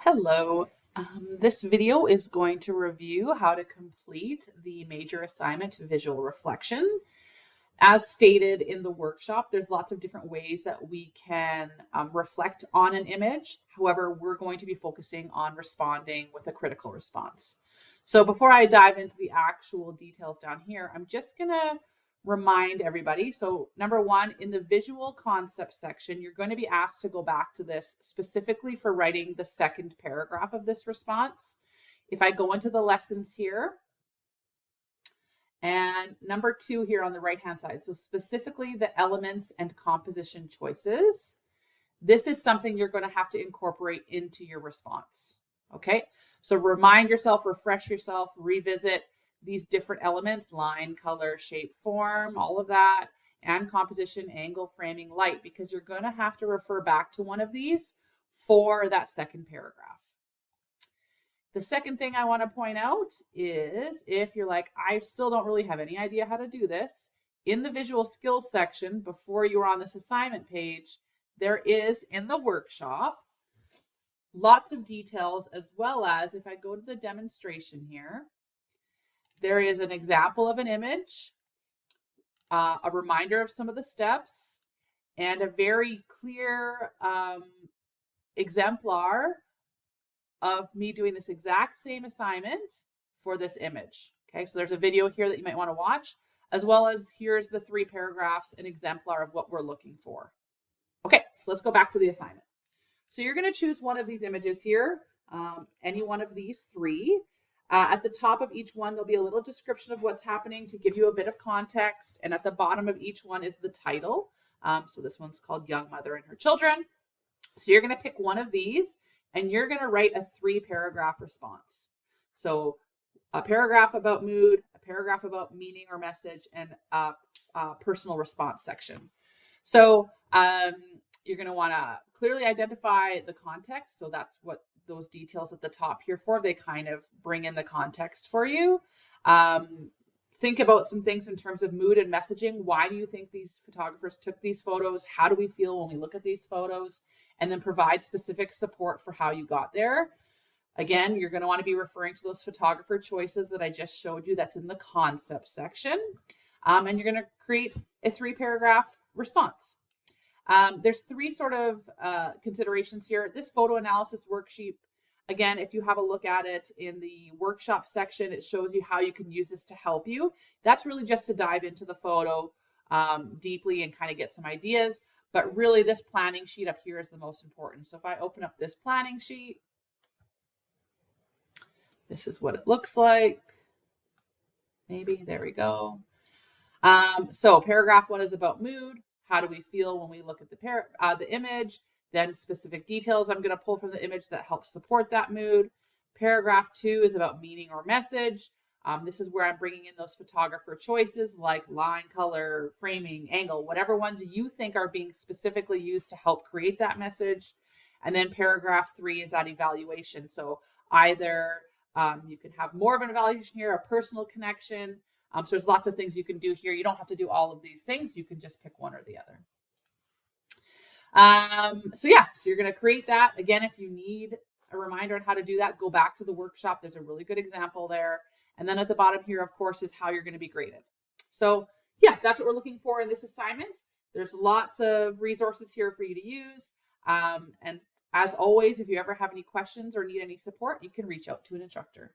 Hello. This video is going to review how to complete the major assignment visual reflection. As stated in the workshop, there's lots of different ways that we can reflect on an image. However, we're going to be focusing on responding with a critical response. So before I dive into the actual details down here, I'm just going to remind everybody. So number one, in the visual concept section, you're going to be asked to go back to this specifically for writing the second paragraph of this response. If I go into the lessons here, and number two here on the right-hand side, so specifically the elements and composition choices, this is something you're going to have to incorporate into your response. Okay, so remind yourself, refresh yourself, revisit these different elements: line, color, shape, form, all of that, and composition, angle, framing, light, because you're going to have to refer back to one of these for that second paragraph. The second thing I want to point out is if you're like, I still don't really have any idea how to do this, in the visual skills section, before you're on this assignment page, there is in the workshop lots of details, as well as if I go to the demonstration here, there is an example of an image, a reminder of some of the steps, and a very clear exemplar of me doing this exact same assignment for this image. Okay, so there's a video here that you might want to watch, as well as here's the 3 paragraphs, an exemplar of what we're looking for. Okay, so let's go back to the assignment. So you're going to choose one of these images here, any one of these 3. At the top of each one, there'll be a little description of what's happening to give you a bit of context. And at the bottom of each one is the title. So this one's called Young Mother and Her Children. So you're going to pick one of these and you're going to write a 3-paragraph response. So a paragraph about mood, a paragraph about meaning or message, and a personal response section. So you're going to want to clearly identify the context. So that's what those details at the top here for. They kind of bring in the context for you. Think about some things in terms of mood and messaging. Why do you think these photographers took these photos? How do we feel when we look at these photos? And then provide specific support for how you got there. Again, you're going to want to be referring to those photographer choices that I just showed you. That's in the concept section. And you're going to create a 3-paragraph response. There's 3 sort of considerations here. This photo analysis worksheet, again, if you have a look at it in the workshop section, it shows you how you can use this to help you. That's really just to dive into the photo deeply and kind of get some ideas. But really, this planning sheet up here is the most important. So if I open up this planning sheet, this is what it looks like. Maybe, there we go. So paragraph 1 is about mood. How do we feel when we look at the image? Then specific details I'm going to pull from the image that help support that mood. Paragraph 2 is about meaning or message. This is where I'm bringing in those photographer choices like line, color, framing, angle, whatever ones you think are being specifically used to help create that message. And then paragraph 3 is that evaluation. So either you can have more of an evaluation here, a personal connection. So there's lots of things you can do here. You don't have to do all of these things. You can just pick one or the other. So you're going to create that. Again, if you need a reminder on how to do that, go back to the workshop. There's a really good example there. And then at the bottom here, of course, is how you're going to be graded. So that's what we're looking for in this assignment. There's lots of resources here for you to use. And as always, if you ever have any questions or need any support, you can reach out to an instructor.